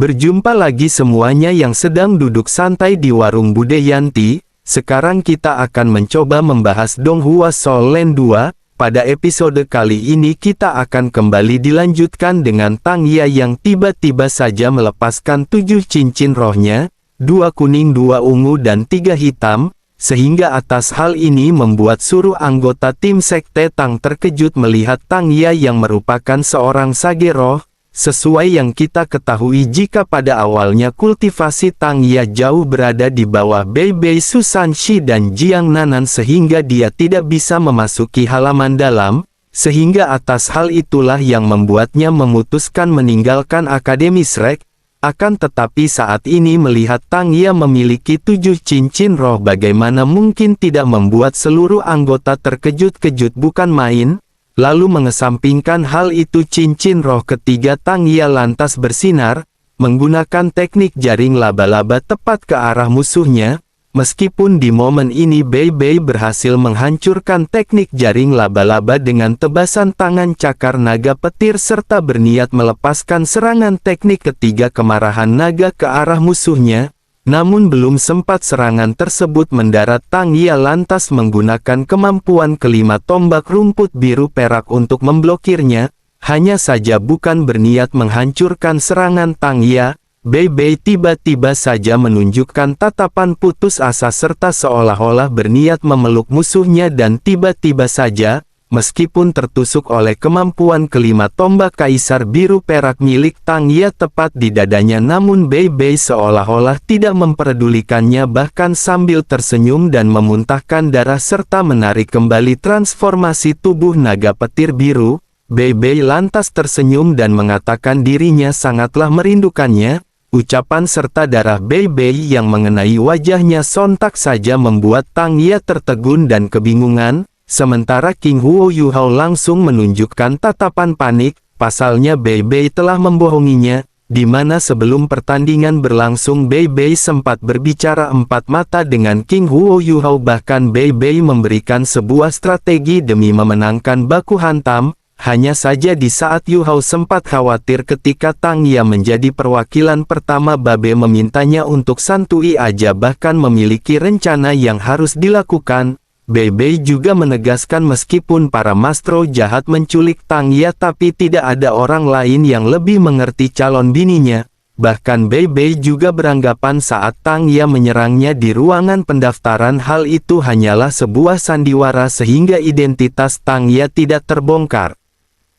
Berjumpa lagi semuanya yang sedang duduk santai di warung Bude Yanti. Sekarang kita akan mencoba membahas Donghua Soul Land 2. Pada episode kali ini kita akan kembali dilanjutkan dengan Tang Ya yang tiba-tiba saja melepaskan 7 cincin rohnya, 2 kuning, 2 ungu dan 3 hitam, sehingga atas hal ini membuat seluruh anggota tim Sekte Tang terkejut melihat Tang Ya yang merupakan seorang sage roh. Sesuai yang kita ketahui jika pada awalnya kultivasi Tang Ya jauh berada di bawah Bei Bei Susanshi dan Jiang Nanan sehingga dia tidak bisa memasuki halaman dalam, sehingga atas hal itulah yang membuatnya memutuskan meninggalkan Akademi Shrek. Akan tetapi saat ini melihat Tang Ya memiliki 7 cincin roh, bagaimana mungkin tidak membuat seluruh anggota terkejut-kejut bukan main. Lalu mengesampingkan hal itu, cincin roh ketiga Tang Ya lantas bersinar, menggunakan teknik jaring laba-laba tepat ke arah musuhnya. Meskipun di momen ini Bei Bei berhasil menghancurkan teknik jaring laba-laba dengan tebasan tangan cakar naga petir serta berniat melepaskan serangan teknik ketiga kemarahan naga ke arah musuhnya. Namun belum sempat serangan tersebut mendarat, Tang Ya lantas menggunakan kemampuan kelima tombak rumput biru perak untuk memblokirnya. Hanya saja bukan berniat menghancurkan serangan Tang Ya, Bei Bei tiba-tiba saja menunjukkan tatapan putus asa serta seolah-olah berniat memeluk musuhnya dan tiba-tiba saja, meskipun tertusuk oleh kemampuan kelima tombak kaisar biru perak milik Tang Ya tepat di dadanya, namun Bei Bei seolah-olah tidak memperdulikannya, bahkan sambil tersenyum dan memuntahkan darah serta menarik kembali transformasi tubuh naga petir biru, Bei Bei lantas tersenyum dan mengatakan dirinya sangatlah merindukannya. Ucapan serta darah Bei Bei yang mengenai wajahnya sontak saja membuat Tang Ya tertegun dan kebingungan. Sementara King Huo Yuhao langsung menunjukkan tatapan panik. Pasalnya Bei Bei telah membohonginya, di mana sebelum pertandingan berlangsung Bei Bei sempat berbicara empat mata dengan King Huo Yuhao. Bahkan Bei Bei memberikan sebuah strategi demi memenangkan baku hantam. Hanya saja di saat Yuhao sempat khawatir ketika Tang Ya menjadi perwakilan pertama, Babe memintanya untuk santui aja, bahkan memiliki rencana yang harus dilakukan. Bei Bei juga menegaskan meskipun para mastro jahat menculik Tang Ya, tapi tidak ada orang lain yang lebih mengerti calon bininya. Bahkan Bei Bei juga beranggapan saat Tang Ya menyerangnya di ruangan pendaftaran, hal itu hanyalah sebuah sandiwara sehingga identitas Tang Ya tidak terbongkar.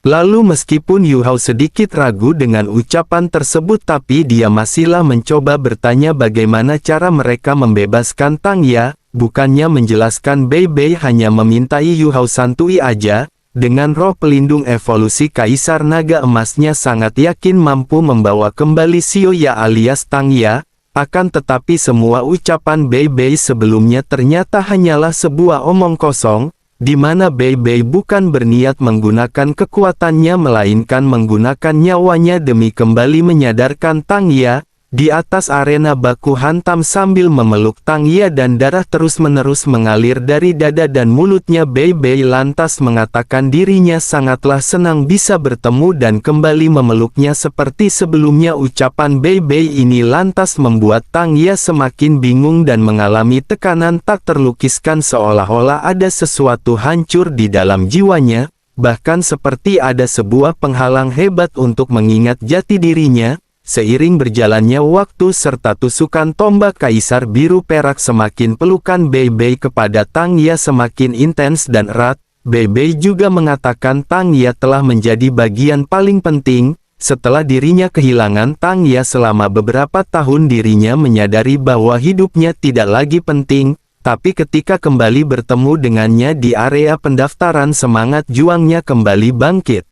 Lalu meskipun Yuhao sedikit ragu dengan ucapan tersebut, tapi dia masihlah mencoba bertanya bagaimana cara mereka membebaskan Tang Ya. Bukannya menjelaskan, Bei Bei hanya memintai Yuhao santui aja. Dengan roh pelindung evolusi Kaisar Naga Emasnya sangat yakin mampu membawa kembali Xiao Ya alias Tang Ya. Akan tetapi semua ucapan Bei Bei sebelumnya ternyata hanyalah sebuah omong kosong, di mana Bei Bei bukan berniat menggunakan kekuatannya melainkan menggunakan nyawanya demi kembali menyadarkan Tang Ya. Di atas arena baku hantam sambil memeluk Tang Ya dan darah terus-menerus mengalir dari dada dan mulutnya, Bei Bei lantas mengatakan dirinya sangatlah senang bisa bertemu dan kembali memeluknya seperti sebelumnya. Ucapan Bei Bei ini lantas membuat Tang Ya semakin bingung dan mengalami tekanan tak terlukiskan, seolah-olah ada sesuatu hancur di dalam jiwanya, bahkan seperti ada sebuah penghalang hebat untuk mengingat jati dirinya. Seiring berjalannya waktu serta tusukan tombak kaisar biru perak, semakin pelukan Bei Bei kepada Tang Ya semakin intens dan erat. Bei Bei juga mengatakan Tang Ya telah menjadi bagian paling penting. Setelah dirinya kehilangan Tang Ya selama beberapa tahun, dirinya menyadari bahwa hidupnya tidak lagi penting. Tapi ketika kembali bertemu dengannya di area pendaftaran, semangat juangnya kembali bangkit.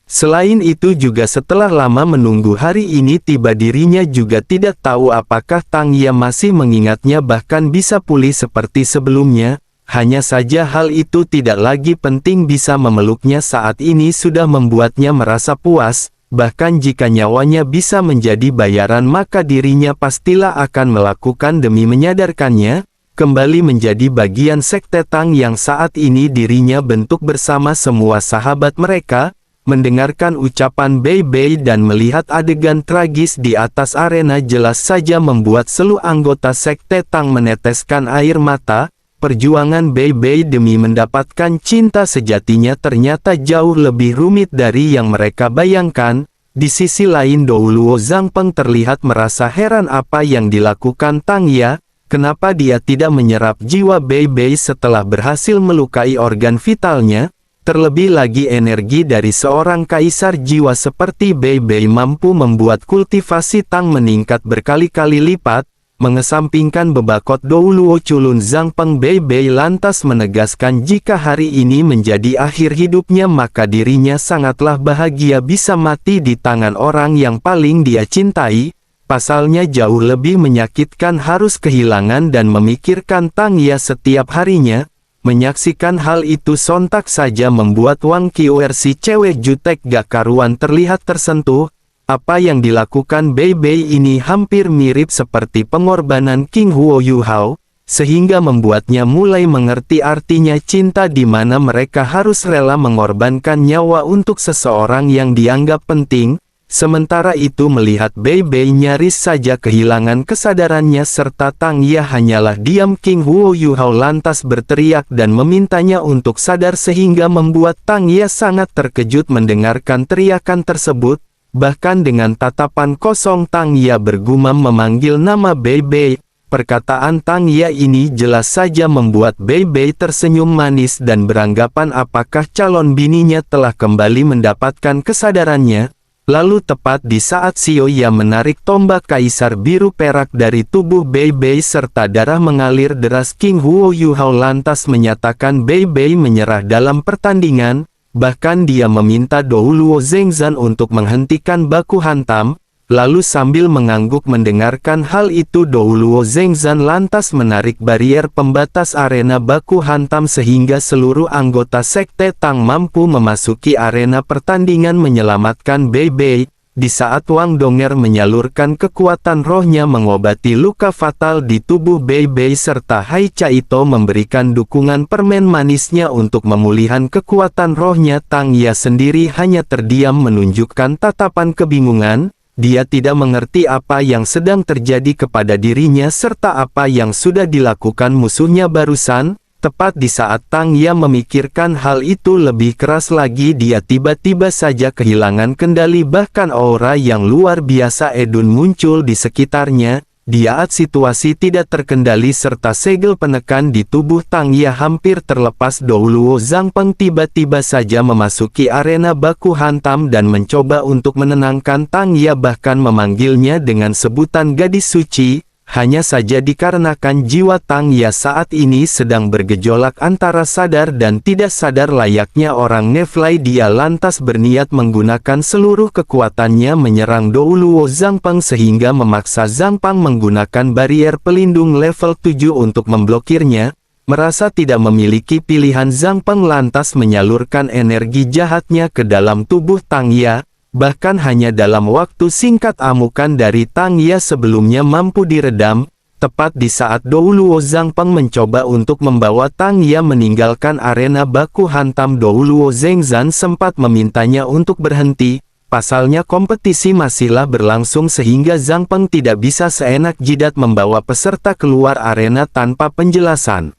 Selain itu juga setelah lama menunggu hari ini tiba, dirinya juga tidak tahu apakah Tang Ya masih mengingatnya bahkan bisa pulih seperti sebelumnya. Hanya saja hal itu tidak lagi penting, bisa memeluknya saat ini sudah membuatnya merasa puas. Bahkan jika nyawanya bisa menjadi bayaran, maka dirinya pastilah akan melakukan demi menyadarkannya kembali menjadi bagian Sekte Tang yang saat ini dirinya bentuk bersama semua sahabat mereka. Mendengarkan ucapan Bei Bei dan melihat adegan tragis di atas arena jelas saja membuat seluruh anggota Sekte Tang meneteskan air mata. Perjuangan Bei Bei demi mendapatkan cinta sejatinya ternyata jauh lebih rumit dari yang mereka bayangkan. Di sisi lain Douluo Zhangpeng terlihat merasa heran apa yang dilakukan Tang Ya. Kenapa dia tidak menyerap jiwa Bei Bei setelah berhasil melukai organ vitalnya? Terlebih lagi energi dari seorang kaisar jiwa seperti Bei Bei mampu membuat kultivasi Tang meningkat berkali-kali lipat. Mengesampingkan bebakot Douluo culun Zhangpeng, Bei Bei lantas menegaskan jika hari ini menjadi akhir hidupnya maka dirinya sangatlah bahagia bisa mati di tangan orang yang paling dia cintai. Pasalnya jauh lebih menyakitkan harus kehilangan dan memikirkan Tang Ya setiap harinya. Menyaksikan hal itu sontak saja membuat Wang Qiuer si cewek jutek gak karuan terlihat tersentuh. Apa yang dilakukan Bei Bei ini hampir mirip seperti pengorbanan King Huo Yuhao, sehingga membuatnya mulai mengerti artinya cinta di mana mereka harus rela mengorbankan nyawa untuk seseorang yang dianggap penting. Sementara itu melihat Bei Bei nyaris saja kehilangan kesadarannya serta Tang Ya hanyalah diam, King Huo Yuhao lantas berteriak dan memintanya untuk sadar sehingga membuat Tang Ya sangat terkejut mendengarkan teriakan tersebut. Bahkan dengan tatapan kosong Tang Ya bergumam memanggil nama Bei Bei. Perkataan Tang Ya ini jelas saja membuat Bei Bei tersenyum manis dan beranggapan apakah calon bininya telah kembali mendapatkan kesadarannya. Lalu tepat di saat Xiao Ya menarik tombak kaisar biru perak dari tubuh Bei Bei serta darah mengalir deras, King Huo Yuhao lantas menyatakan Bei Bei menyerah dalam pertandingan. Bahkan dia meminta Douluo Zhengzan untuk menghentikan baku hantam. Lalu sambil mengangguk mendengarkan hal itu Douluo Zhengzan lantas menarik barier pembatas arena baku hantam sehingga seluruh anggota Sekte Tang mampu memasuki arena pertandingan menyelamatkan Bei Bei. Di saat Wang Donger menyalurkan kekuatan rohnya mengobati luka fatal di tubuh Bei Bei serta Hai Caito memberikan dukungan permen manisnya untuk memulihkan kekuatan rohnya, Tang Ya sendiri hanya terdiam menunjukkan tatapan kebingungan. Dia tidak mengerti apa yang sedang terjadi kepada dirinya serta apa yang sudah dilakukan musuhnya barusan. Tepat di saat Tang Ya memikirkan hal itu lebih keras lagi, dia tiba-tiba saja kehilangan kendali, bahkan aura yang luar biasa edun muncul di sekitarnya. Di saat situasi tidak terkendali serta segel penekan di tubuh Tang Ya hampir terlepas, Douluo Zhangpeng tiba-tiba saja memasuki arena baku hantam dan mencoba untuk menenangkan Tang Ya, bahkan memanggilnya dengan sebutan gadis suci. Hanya saja dikarenakan jiwa Tang Ya saat ini sedang bergejolak antara sadar dan tidak sadar layaknya orang ngefly, dia lantas berniat menggunakan seluruh kekuatannya menyerang Douluo Zhangpeng sehingga memaksa Zhangpeng menggunakan barier pelindung level 7 untuk memblokirnya. Merasa tidak memiliki pilihan, Zhangpeng lantas menyalurkan energi jahatnya ke dalam tubuh Tang Ya. Bahkan hanya dalam waktu singkat amukan dari Tang Ya sebelumnya mampu diredam. Tepat di saat Douluo Zhangpeng mencoba untuk membawa Tang Ya meninggalkan arena baku hantam, Douluo Zhengzan sempat memintanya untuk berhenti. Pasalnya kompetisi masihlah berlangsung sehingga Zhangpeng tidak bisa seenak jidat membawa peserta keluar arena tanpa penjelasan.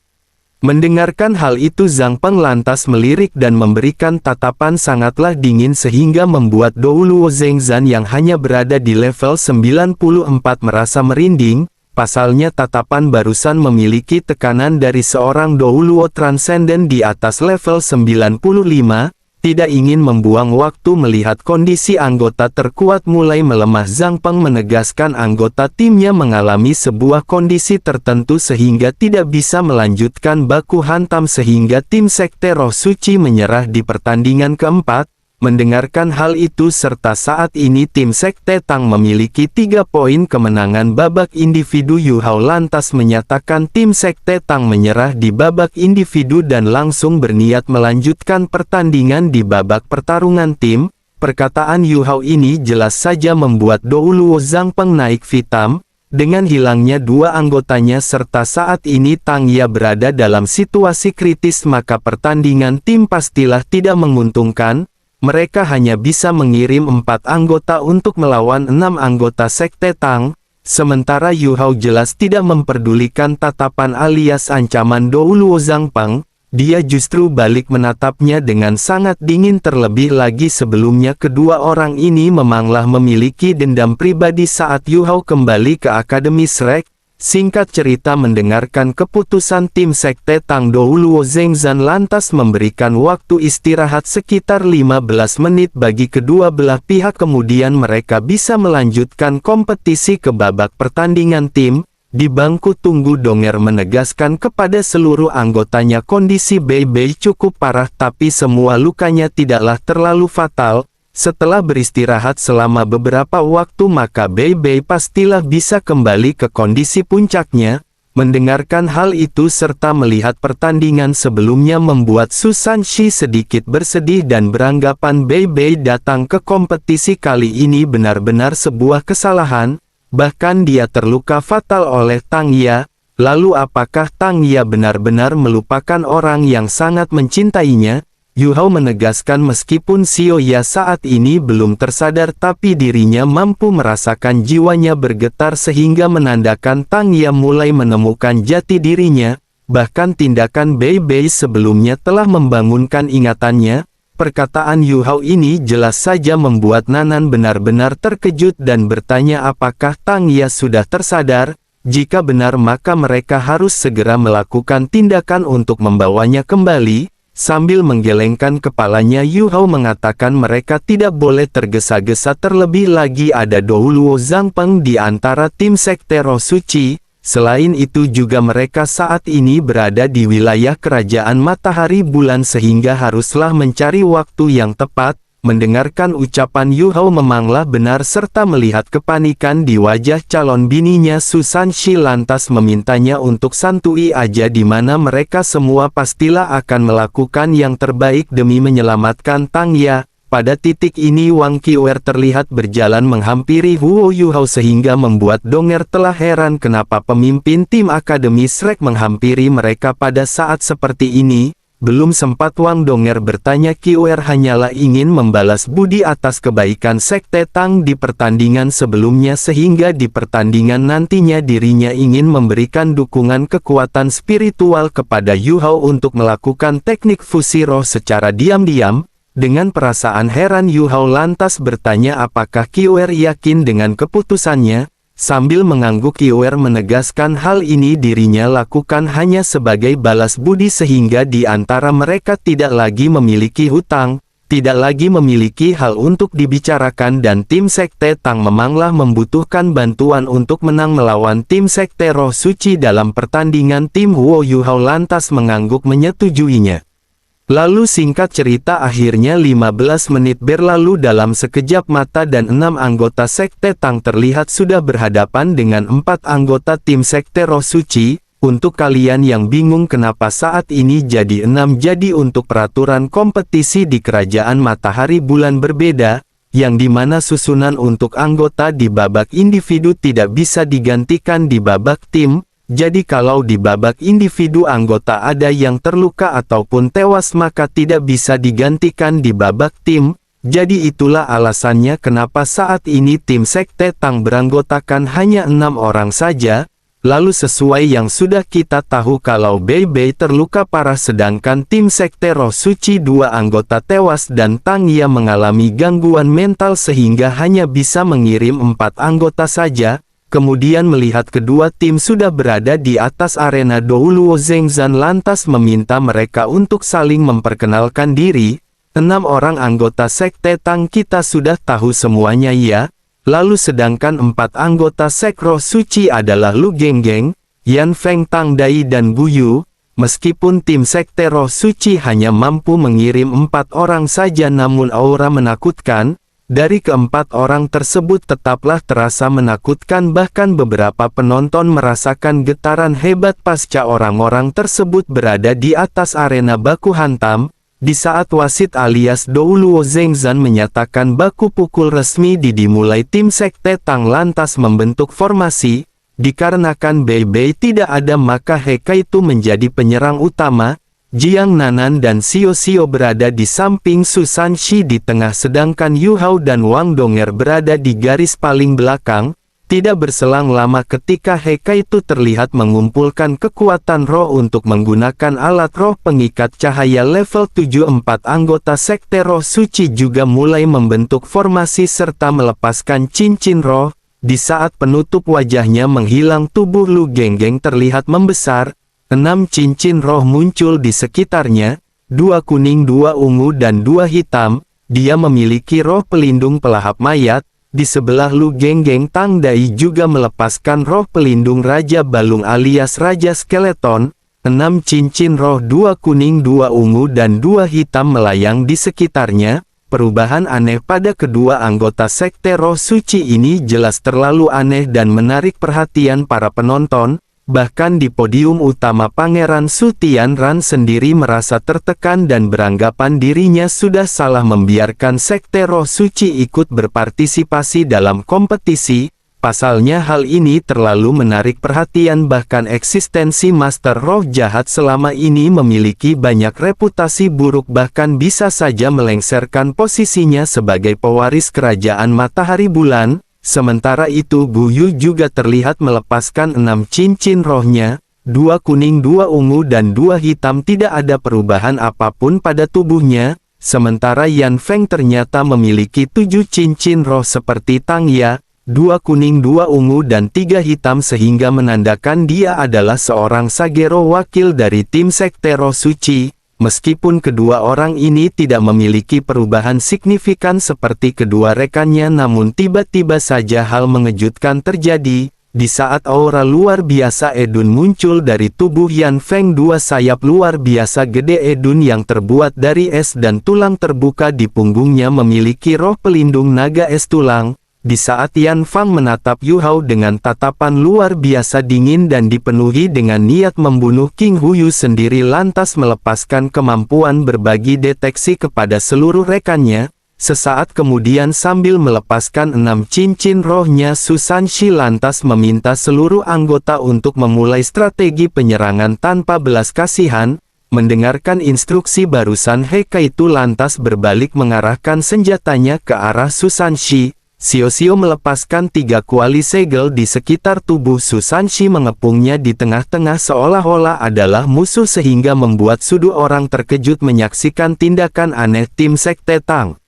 Mendengarkan hal itu Zhangpeng lantas melirik dan memberikan tatapan sangatlah dingin sehingga membuat Douluo Zhengzan yang hanya berada di level 94 merasa merinding. Pasalnya tatapan barusan memiliki tekanan dari seorang Douluo Transcendent di atas level 95. Tidak ingin membuang waktu melihat kondisi anggota terkuat mulai melemah, Zhangpeng menegaskan anggota timnya mengalami sebuah kondisi tertentu sehingga tidak bisa melanjutkan baku hantam sehingga tim Sekte Roh Suci menyerah di pertandingan keempat. Mendengarkan hal itu serta saat ini tim Sekte Tang memiliki 3 poin kemenangan babak individu, Yuhao lantas menyatakan tim Sekte Tang menyerah di babak individu dan langsung berniat melanjutkan pertandingan di babak pertarungan tim. Perkataan Yuhao ini jelas saja membuat Douluo Zhangpeng naik hitam. Dengan hilangnya 2 anggotanya serta saat ini Tang Ya berada dalam situasi kritis, maka pertandingan tim pastilah tidak menguntungkan. mereka hanya bisa mengirim 4 anggota untuk melawan 6 anggota Sekte Tang, sementara Yu Hao jelas tidak memperdulikan tatapan alias ancaman Dou Luo Zhangpeng. Dia justru balik menatapnya dengan sangat dingin, terlebih lagi sebelumnya kedua orang ini memanglah memiliki dendam pribadi saat Yu Hao kembali ke Akademi Shrek. Singkat cerita, mendengarkan keputusan tim Sekte Tang, Dou Luo Zhengzhan lantas memberikan waktu istirahat sekitar 15 menit bagi kedua belah pihak, kemudian mereka bisa melanjutkan kompetisi ke babak pertandingan tim. Di bangku tunggu, Donger menegaskan kepada seluruh anggotanya kondisi Bei Bei cukup parah tapi semua lukanya tidaklah terlalu fatal. Setelah beristirahat selama beberapa waktu maka Bei Bei pastilah bisa kembali ke kondisi puncaknya. Mendengarkan hal itu serta melihat pertandingan sebelumnya membuat Su Sanxi sedikit bersedih dan beranggapan Bei Bei datang ke kompetisi kali ini benar-benar sebuah kesalahan. Bahkan dia terluka fatal oleh Tang Ya. Lalu apakah Tang Ya benar-benar melupakan orang yang sangat mencintainya? Yu Hao menegaskan meskipun Xiao Ya saat ini belum tersadar tapi dirinya mampu merasakan jiwanya bergetar sehingga menandakan Tang Ya mulai menemukan jati dirinya. Bahkan tindakan Bei Bei sebelumnya telah membangunkan ingatannya. Perkataan Yu Hao ini jelas saja membuat Nanan benar-benar terkejut dan bertanya apakah Tang Ya sudah tersadar. Jika benar maka mereka harus segera melakukan tindakan untuk membawanya kembali. Sambil menggelengkan kepalanya Yu Hao mengatakan mereka tidak boleh tergesa-gesa, terlebih lagi ada Dou Luo Zhangpeng di antara tim Sekte Roh Suci. Selain itu juga mereka saat ini berada di wilayah kerajaan matahari bulan sehingga haruslah mencari waktu yang tepat. Mendengarkan ucapan Yu Hao memanglah benar serta melihat kepanikan di wajah calon bininya Su Sanxi lantas memintanya untuk santuy aja, di mana mereka semua pastilah akan melakukan yang terbaik demi menyelamatkan Tang Ya. Pada titik ini Wang Qiuer terlihat berjalan menghampiri Huo Yu Hao sehingga membuat Donger telah heran kenapa pemimpin tim Akademi Shrek menghampiri mereka pada saat seperti ini. Belum sempat Wang Donger bertanya, Qiuer hanyalah ingin membalas budi atas kebaikan Sekte Tang di pertandingan sebelumnya sehingga di pertandingan nantinya dirinya ingin memberikan dukungan kekuatan spiritual kepada Yu Hao untuk melakukan teknik fusi roh secara diam-diam. Dengan perasaan heran Yu Hao lantas bertanya apakah Qiuer yakin dengan keputusannya. Sambil mengangguk Qiuer menegaskan hal ini dirinya lakukan hanya sebagai balas budi sehingga di antara mereka tidak lagi memiliki hutang, tidak lagi memiliki hal untuk dibicarakan dan tim Sekte Tang memanglah membutuhkan bantuan untuk menang melawan tim Sekte Roh Suci dalam pertandingan tim Huo. Yu Hao lantas mengangguk menyetujuinya. Lalu singkat cerita akhirnya 15 menit berlalu dalam sekejap mata dan 6 anggota Sekte Tang terlihat sudah berhadapan dengan 4 anggota tim Sekte Roh Suci. Untuk kalian yang bingung kenapa saat ini jadi 6, jadi untuk peraturan kompetisi di Kerajaan Matahari Bulan berbeda, yang dimana susunan untuk anggota di babak individu tidak bisa digantikan di babak tim. Jadi kalau di babak individu anggota ada yang terluka ataupun tewas maka tidak bisa digantikan di babak tim. Jadi itulah alasannya kenapa saat ini tim Sekte Tang beranggotakan hanya 6 orang saja. Lalu sesuai yang sudah kita tahu kalau Bei Bei terluka parah sedangkan tim Sekte Roh Suci 2 anggota tewas dan Tang Ya mengalami gangguan mental sehingga hanya bisa mengirim 4 anggota saja. Kemudian melihat kedua tim sudah berada di atas arena, Dou Luo Zhengzhan lantas meminta mereka untuk saling memperkenalkan diri. 6 orang anggota Sekte Tang kita sudah tahu semuanya ya. Lalu sedangkan 4 anggota Sek Roh Suci adalah Lu Genggeng, Yan Feng Tang Dai dan Bu Yu. Meskipun tim Sekte Roh Suci hanya mampu mengirim 4 orang saja namun aura menakutkan dari keempat orang tersebut tetaplah terasa menakutkan, bahkan beberapa penonton merasakan getaran hebat pasca orang-orang tersebut berada di atas arena baku hantam. Di saat wasit alias Dou Luo Zhengzhan menyatakan baku pukul resmi dimulai, tim Sekte Tang lantas membentuk formasi. Dikarenakan Bei Bei tidak ada maka He Kai Tu menjadi penyerang utama. Jiang Nanan dan Xiao Xiao berada di samping Su Sanxi di tengah sedangkan Yu Hao dan Wang Dong'er berada di garis paling belakang. Tidak berselang lama ketika Hekai itu terlihat mengumpulkan kekuatan roh untuk menggunakan alat roh pengikat cahaya level 7. 4 anggota Sekte Roh Suci juga mulai membentuk formasi serta melepaskan cincin roh. Di saat penutup wajahnya menghilang, tubuh Lu Genggeng terlihat membesar. 6 cincin roh muncul di sekitarnya, 2 kuning, 2 ungu dan 2 hitam. Dia memiliki roh pelindung pelahap mayat. Di sebelah Lu Genggeng, Tang Dai juga melepaskan roh pelindung Raja Balung alias Raja Skeleton. 6 cincin roh 2 kuning, 2 ungu dan 2 hitam melayang di sekitarnya. Perubahan aneh pada kedua anggota Sekte Roh Suci ini jelas terlalu aneh dan menarik perhatian para penonton. Bahkan di podium utama Pangeran Su Tianran sendiri merasa tertekan dan beranggapan dirinya sudah salah membiarkan Sekte Roh Suci ikut berpartisipasi dalam kompetisi. Pasalnya hal ini terlalu menarik perhatian, bahkan eksistensi Master Roh Jahat selama ini memiliki banyak reputasi buruk, bahkan bisa saja melengsarkan posisinya sebagai pewaris kerajaan Matahari Bulan. Sementara itu Gu Yu juga terlihat melepaskan 6 cincin rohnya, 2 kuning, 2 ungu dan 2 hitam. Tidak ada perubahan apapun pada tubuhnya. Sementara Yan Feng ternyata memiliki 7 cincin roh seperti Tang Ya, 2 kuning, 2 ungu dan 3 hitam, sehingga menandakan dia adalah seorang Sagero wakil dari tim Sekte Roh Suci. Meskipun kedua orang ini tidak memiliki perubahan signifikan seperti kedua rekannya, namun tiba-tiba saja hal mengejutkan terjadi. Di saat aura luar biasa Edun muncul dari tubuh Yan Feng, 2 sayap luar biasa gede Edun yang terbuat dari es dan tulang terbuka di punggungnya memiliki roh pelindung naga es tulang. Di saat Yan Feng menatap Yu Hao dengan tatapan luar biasa dingin dan dipenuhi dengan niat membunuh, King Huyu sendiri lantas melepaskan kemampuan berbagi deteksi kepada seluruh rekannya. Sesaat kemudian sambil melepaskan 6 cincin rohnya, Su Sanxi lantas meminta seluruh anggota untuk memulai strategi penyerangan tanpa belas kasihan. Mendengarkan instruksi barusan, Hekai itu lantas berbalik mengarahkan senjatanya ke arah Su Sanxi. Xiao Xiao melepaskan 3 kuali segel di sekitar tubuh Su Sanxi, mengepungnya di tengah-tengah seolah-olah adalah musuh sehingga membuat sudut orang terkejut menyaksikan tindakan aneh tim Sekte Tang.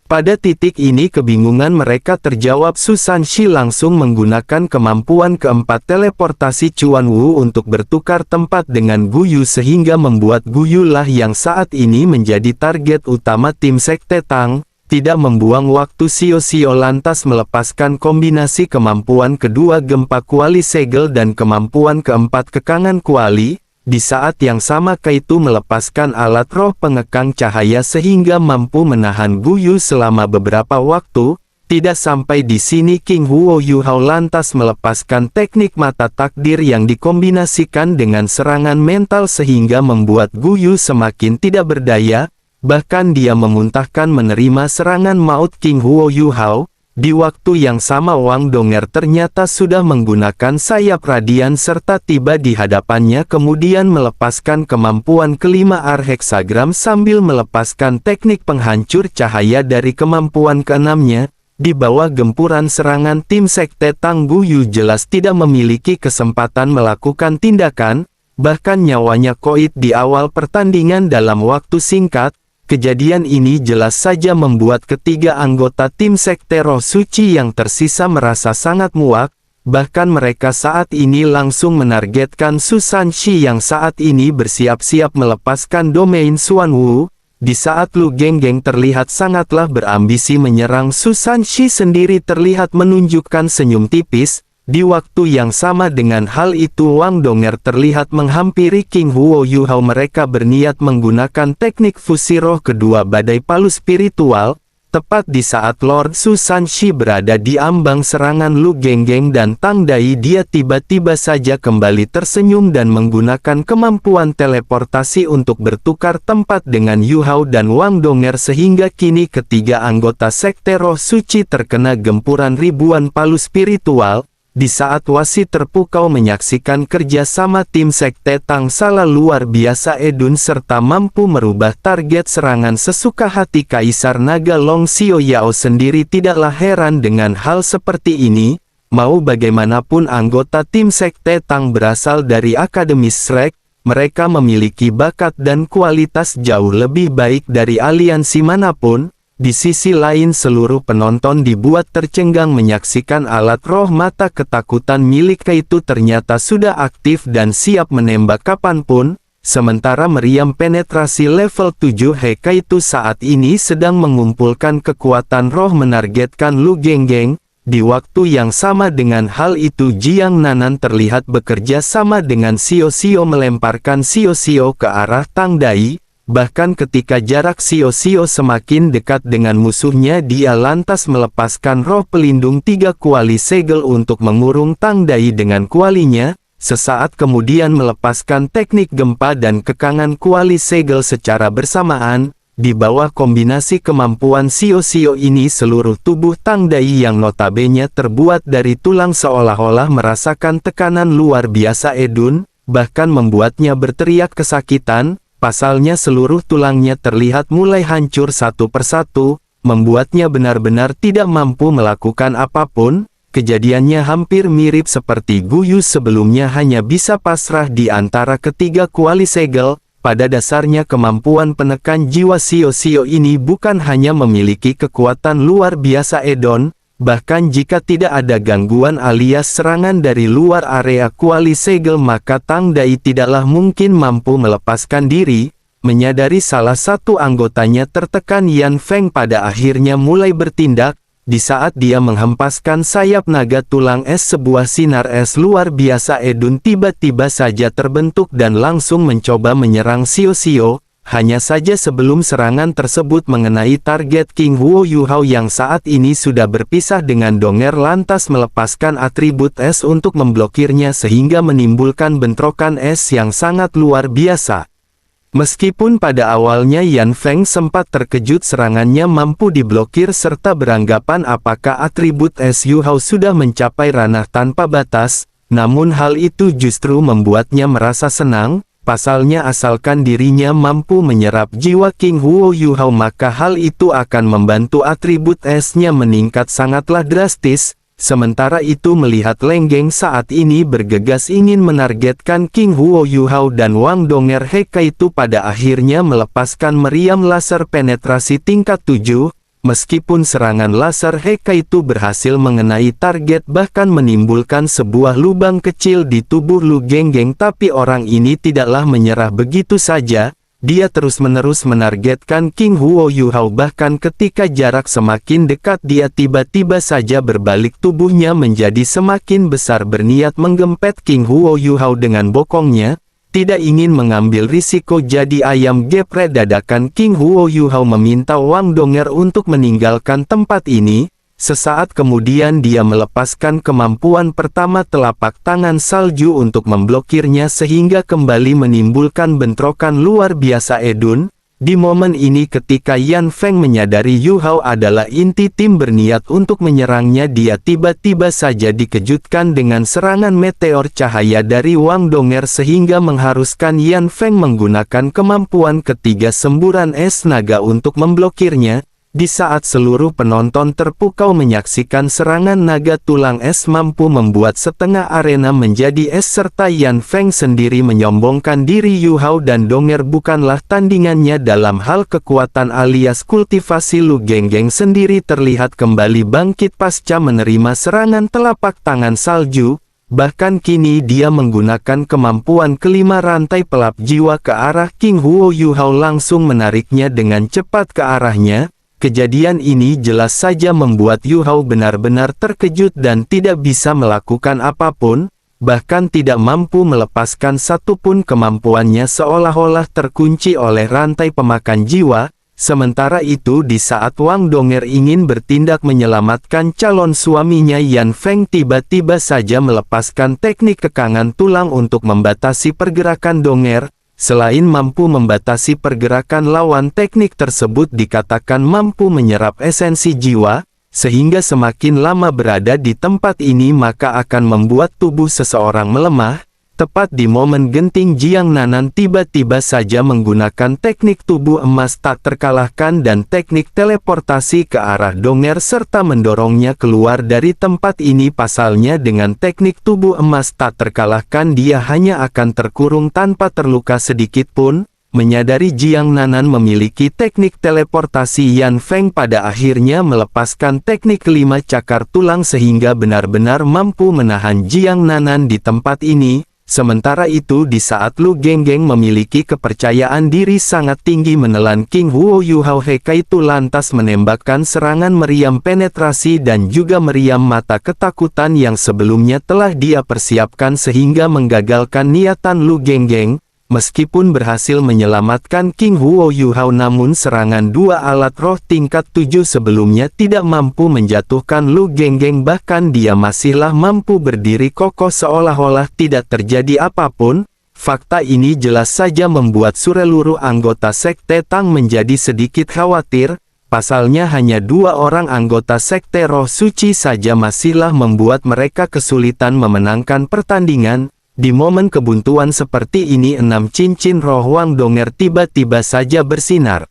Pada titik ini kebingungan mereka terjawab. Su Sanxi langsung menggunakan kemampuan keempat teleportasi Chuan Wu untuk bertukar tempat dengan Gu Yu sehingga membuat Gu Yu lah yang saat ini menjadi target utama tim Sekte Tang. Tidak membuang waktu, Xiao Xiao lantas melepaskan kombinasi kemampuan kedua gempa kuali segel dan kemampuan keempat kekangan kuali. Di saat yang sama Kaitu melepaskan alat roh pengekang cahaya sehingga mampu menahan Gu Yu selama beberapa waktu. Tidak sampai di sini, King Huo Yu Hao lantas melepaskan teknik mata takdir yang dikombinasikan dengan serangan mental sehingga membuat Gu Yu semakin tidak berdaya. Bahkan dia memuntahkan menerima serangan maut King Huo Yu Hao. Di waktu yang sama Wang Dong'er ternyata sudah menggunakan sayap radian serta tiba di hadapannya, kemudian melepaskan kemampuan kelima Arhexagram sambil melepaskan teknik penghancur cahaya dari kemampuan keenamnya. Di bawah gempuran serangan tim Sekte Tang, Gu Yu jelas tidak memiliki kesempatan melakukan tindakan, bahkan nyawanya koit di awal pertandingan dalam waktu singkat. Kejadian ini jelas saja membuat ketiga anggota tim Sekte Roh Suci yang tersisa merasa sangat muak, bahkan mereka saat ini langsung menargetkan Su Sanxi yang saat ini bersiap-siap melepaskan domain Xuan Wu. Di saat Lu Genggeng terlihat sangatlah berambisi menyerang, Su Sanxi sendiri terlihat menunjukkan senyum tipis. Di waktu yang sama dengan hal itu Wang Dong'er terlihat menghampiri King Huo Yu Hao. Mereka berniat menggunakan teknik fusi roh kedua badai palu spiritual. Tepat di saat Lord Su Sanxi berada di ambang serangan Lu Genggeng dan Tang Dai, dia tiba-tiba saja kembali tersenyum dan menggunakan kemampuan teleportasi untuk bertukar tempat dengan Yu Hao dan Wang Dong'er sehingga kini ketiga anggota Sekte Roh Suci terkena gempuran ribuan palu spiritual. Di saat wasit terpukau menyaksikan kerjasama tim Sekte Tangsala luar biasa Edun serta mampu merubah target serangan sesuka hati Kaisar Naga Long Xiao Yao sendiri tidaklah heran dengan hal seperti ini. Mau bagaimanapun anggota tim Sekte Tang berasal dari Akademi Shrek, mereka memiliki bakat dan kualitas jauh lebih baik dari aliansi manapun. Di sisi lain seluruh penonton dibuat tercengang menyaksikan alat roh mata ketakutan milik itu ternyata sudah aktif dan siap menembak kapanpun, sementara meriam penetrasi level 7 itu saat ini sedang mengumpulkan kekuatan roh menargetkan Lu Genggeng. Di waktu yang sama dengan hal itu Jiang Nanan terlihat bekerja sama dengan Xiao Xiao melemparkan Xiao Xiao ke arah Tang Dai. Bahkan ketika jarak Xiao Xiao semakin dekat dengan musuhnya dia lantas melepaskan roh pelindung 3 kuali segel untuk mengurung Tang Dai dengan kualinya, sesaat kemudian melepaskan teknik gempa dan kekangan kuali segel secara bersamaan. Di bawah kombinasi kemampuan Xiao Xiao ini seluruh tubuh Tang Dai yang notabene terbuat dari tulang seolah-olah merasakan tekanan luar biasa Edun, bahkan membuatnya berteriak kesakitan. Pasalnya seluruh tulangnya terlihat mulai hancur satu persatu, membuatnya benar-benar tidak mampu melakukan apapun. Kejadiannya hampir mirip seperti Guyu sebelumnya hanya bisa pasrah di antara ketiga kuali segel. Pada dasarnya kemampuan penekan jiwa Xiao Xiao ini bukan hanya memiliki kekuatan luar biasa Edon, bahkan jika tidak ada gangguan alias serangan dari luar area kuali segel maka Tang Dai tidaklah mungkin mampu melepaskan diri. Menyadari salah satu anggotanya tertekan, Yan Feng pada akhirnya mulai bertindak. Di saat dia menghempaskan sayap naga tulang es sebuah sinar es luar biasa Edun tiba-tiba saja terbentuk dan langsung mencoba menyerang Xiao Xiao. Hanya saja sebelum serangan tersebut mengenai target King Huo Yuhao yang saat ini sudah berpisah dengan Donger lantas melepaskan atribut es untuk memblokirnya sehingga menimbulkan bentrokan es yang sangat luar biasa. Meskipun pada awalnya Yan Feng sempat terkejut serangannya mampu diblokir serta beranggapan apakah atribut es Yuhao sudah mencapai ranah tanpa batas, namun hal itu justru membuatnya merasa senang. Pasalnya asalkan dirinya mampu menyerap jiwa King Huo Yuhao maka hal itu akan membantu atribut esnya meningkat sangatlah drastis. Sementara itu melihat Lenggeng saat ini bergegas ingin menargetkan King Huo Yuhao dan Wang Donger itu pada akhirnya melepaskan meriam laser penetrasi tingkat 7. Meskipun serangan laser itu berhasil mengenai target bahkan menimbulkan sebuah lubang kecil di tubuh Lu Genggeng, tapi orang ini tidaklah menyerah begitu saja. Dia terus-menerus menargetkan King Huo Yuhao bahkan ketika jarak semakin dekat dia tiba-tiba saja berbalik tubuhnya menjadi semakin besar berniat menggempet King Huo Yuhao dengan bokongnya. Tidak ingin mengambil risiko jadi ayam geprek dadakan King Huo Yuhao meminta Wang Donger untuk meninggalkan tempat ini. Sesaat kemudian dia melepaskan kemampuan pertama telapak tangan salju untuk memblokirnya sehingga kembali menimbulkan bentrokan luar biasa Edun. Di momen ini ketika Yan Feng menyadari Yuhao adalah inti tim berniat untuk menyerangnya dia tiba-tiba saja dikejutkan dengan serangan meteor cahaya dari Wang Donger sehingga mengharuskan Yan Feng menggunakan kemampuan ketiga semburan es naga untuk memblokirnya. Di saat seluruh penonton terpukau menyaksikan serangan naga tulang es mampu membuat setengah arena menjadi es serta Yan Feng sendiri menyombongkan diri Yuhao dan Donger bukanlah tandingannya dalam hal kekuatan alias kultivasi. Lu Genggeng sendiri terlihat kembali bangkit pasca menerima serangan telapak tangan salju. Bahkan kini dia menggunakan kemampuan kelima rantai pelap jiwa ke arah King Huo Yuhao langsung menariknya dengan cepat ke arahnya. Kejadian ini jelas saja membuat Yuhao benar-benar terkejut dan tidak bisa melakukan apapun, bahkan tidak mampu melepaskan satupun kemampuannya seolah-olah terkunci oleh rantai pemakan jiwa. Sementara itu di saat Wang Donger ingin bertindak menyelamatkan calon suaminya Yan Feng tiba-tiba saja melepaskan teknik kekangan tulang untuk membatasi pergerakan Donger. Selain mampu membatasi pergerakan lawan teknik tersebut dikatakan mampu menyerap esensi jiwa. sehingga semakin lama berada di tempat ini maka akan membuat tubuh seseorang melemah. Tepat di momen genting Jiang Nanan tiba-tiba saja menggunakan teknik tubuh emas tak terkalahkan dan teknik teleportasi ke arah Dongner serta mendorongnya keluar dari tempat ini. Pasalnya dengan teknik tubuh emas tak terkalahkan dia hanya akan terkurung tanpa terluka sedikit pun. Menyadari Jiang Nanan memiliki teknik teleportasi, Yan Feng pada akhirnya melepaskan teknik 5 cakar tulang sehingga benar-benar mampu menahan Jiang Nanan di tempat ini. Sementara itu di saat Lu Genggeng memiliki kepercayaan diri sangat tinggi menelan King Huo Yuhao, Hekaitu lantas menembakkan serangan meriam penetrasi dan juga meriam mata ketakutan yang sebelumnya telah dia persiapkan sehingga menggagalkan niatan Lu Genggeng. Meskipun berhasil menyelamatkan King Huo Yuhao, namun serangan 2 alat roh tingkat 7 sebelumnya tidak mampu menjatuhkan Lu Genggeng, bahkan dia masihlah mampu berdiri kokoh seolah-olah tidak terjadi apapun. Fakta ini jelas saja membuat seluruh anggota Sekte Tang menjadi sedikit khawatir. Pasalnya hanya 2 orang anggota Sekte Roh Suci saja masihlah membuat mereka kesulitan memenangkan pertandingan. Di momen kebuntuan seperti ini 6 cincin roh Wang Dongner tiba-tiba saja bersinar.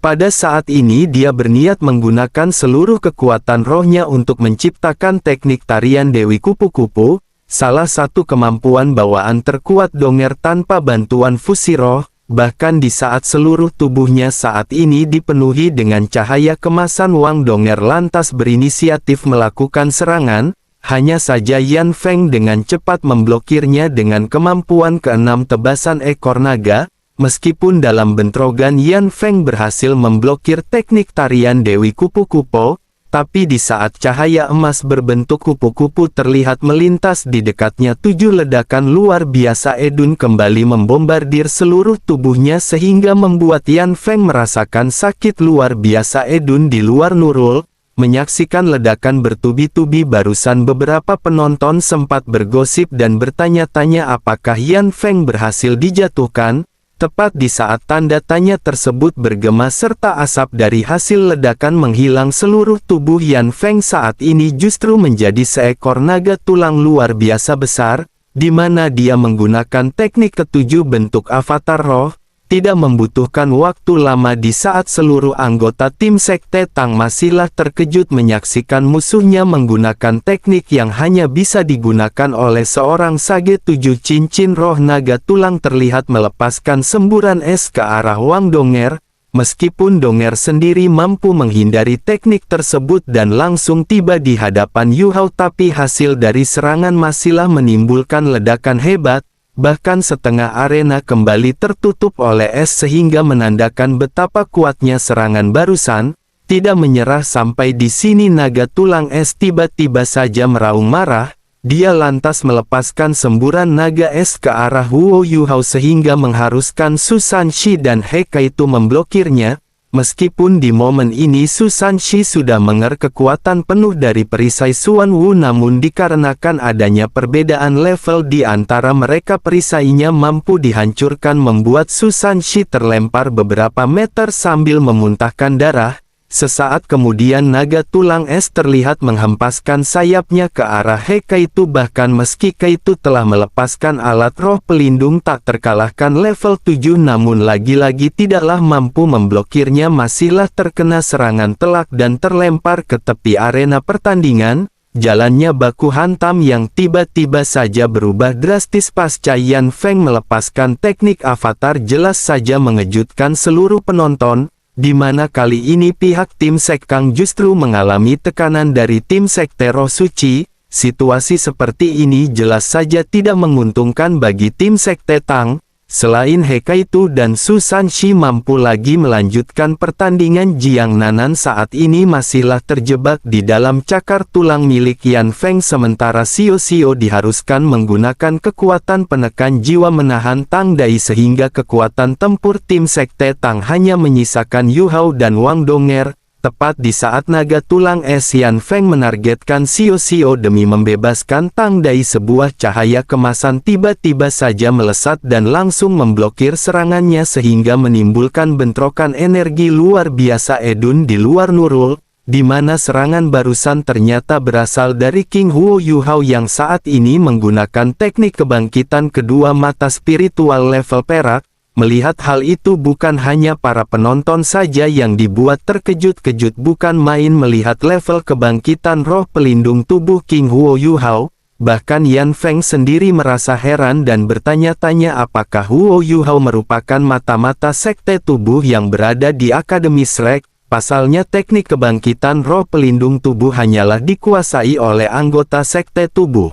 Pada saat ini dia berniat menggunakan seluruh kekuatan rohnya untuk menciptakan teknik tarian Dewi Kupu-Kupu, salah satu kemampuan bawaan terkuat Dongner tanpa bantuan fusi roh. Bahkan di saat seluruh tubuhnya saat ini dipenuhi dengan cahaya kemasan, Wang Dongner lantas berinisiatif melakukan serangan. Hanya saja Yan Feng dengan cepat memblokirnya dengan kemampuan ke-6 tebasan ekor naga. Meskipun dalam bentrogan Yan Feng berhasil memblokir teknik tarian Dewi Kupu-Kupu, tapi di saat cahaya emas berbentuk kupu-kupu terlihat melintas di dekatnya, 7 ledakan luar biasa Edun kembali membombardir seluruh tubuhnya sehingga membuat Yan Feng merasakan sakit luar biasa. Edun di luar Nurul menyaksikan ledakan bertubi-tubi barusan. Beberapa penonton sempat bergosip dan bertanya-tanya apakah Yan Feng berhasil dijatuhkan. Tepat di saat tanda tanya tersebut bergema serta asap dari hasil ledakan menghilang, seluruh tubuh Yan Feng saat ini justru menjadi seekor naga tulang luar biasa besar, di mana dia menggunakan teknik ke-7 bentuk avatar roh. Tidak membutuhkan waktu lama di saat seluruh anggota tim Sekte Tang masihlah terkejut menyaksikan musuhnya menggunakan teknik yang hanya bisa digunakan oleh seorang sage. 7 cincin roh naga tulang terlihat melepaskan semburan es ke arah Wang Dongner. Meskipun Dongner sendiri mampu menghindari teknik tersebut dan langsung tiba di hadapan Yu Hao, tapi hasil dari serangan masihlah menimbulkan ledakan hebat. Bahkan setengah arena kembali tertutup oleh es sehingga menandakan betapa kuatnya serangan barusan. Tidak menyerah sampai di sini, naga tulang es tiba-tiba saja meraung marah. Dia lantas melepaskan semburan naga es ke arah Huo Yuhao sehingga mengharuskan Su Sanshi dan Hekaitu memblokirnya. Meskipun di momen ini Su Sanshi sudah mengeruk kekuatan penuh dari perisai Suan Wu, namun dikarenakan adanya perbedaan level di antara mereka, perisainya mampu dihancurkan membuat Su Sanshi terlempar beberapa meter sambil memuntahkan darah. Sesaat kemudian naga tulang es terlihat menghempaskan sayapnya ke arah Hekaitu. Bahkan meski Kaitu telah melepaskan alat roh pelindung tak terkalahkan level 7, namun lagi-lagi tidaklah mampu memblokirnya, masihlah terkena serangan telak dan terlempar ke tepi arena pertandingan. Jalannya baku hantam yang tiba-tiba saja berubah drastis pasca Yan Feng melepaskan teknik avatar jelas saja mengejutkan seluruh penonton. Di mana kali ini pihak tim Sekang justru mengalami tekanan dari tim Sekte Roh Suci. Situasi seperti ini jelas saja tidak menguntungkan bagi tim Sekte Tang. Selain Hekaitu dan Su Sanshi mampu lagi melanjutkan pertandingan, Jiang Nanan saat ini masihlah terjebak di dalam cakar tulang milik Yan Feng, sementara Xiao Xiao diharuskan menggunakan kekuatan penekan jiwa menahan Tang Dai sehingga kekuatan tempur tim Sekte Tang hanya menyisakan Yu Hao dan Wang Dongner. Tepat di saat naga tulang es Yan Feng menargetkan Xiao Xiao demi membebaskan Tang Dai, sebuah cahaya kemasan tiba-tiba saja melesat dan langsung memblokir serangannya sehingga menimbulkan bentrokan energi luar biasa. Edun di luar Nurul di mana serangan barusan ternyata berasal dari King Huo Yuhao yang saat ini menggunakan teknik kebangkitan kedua mata spiritual level perak. Melihat hal itu bukan hanya para penonton saja yang dibuat terkejut-kejut, bukan main melihat level kebangkitan roh pelindung tubuh King Huo Yuhao. Bahkan Yan Feng sendiri merasa heran dan bertanya-tanya apakah Huo Yuhao merupakan mata-mata sekte tubuh yang berada di Akademi Slack. Pasalnya teknik kebangkitan roh pelindung tubuh hanyalah dikuasai oleh anggota sekte tubuh.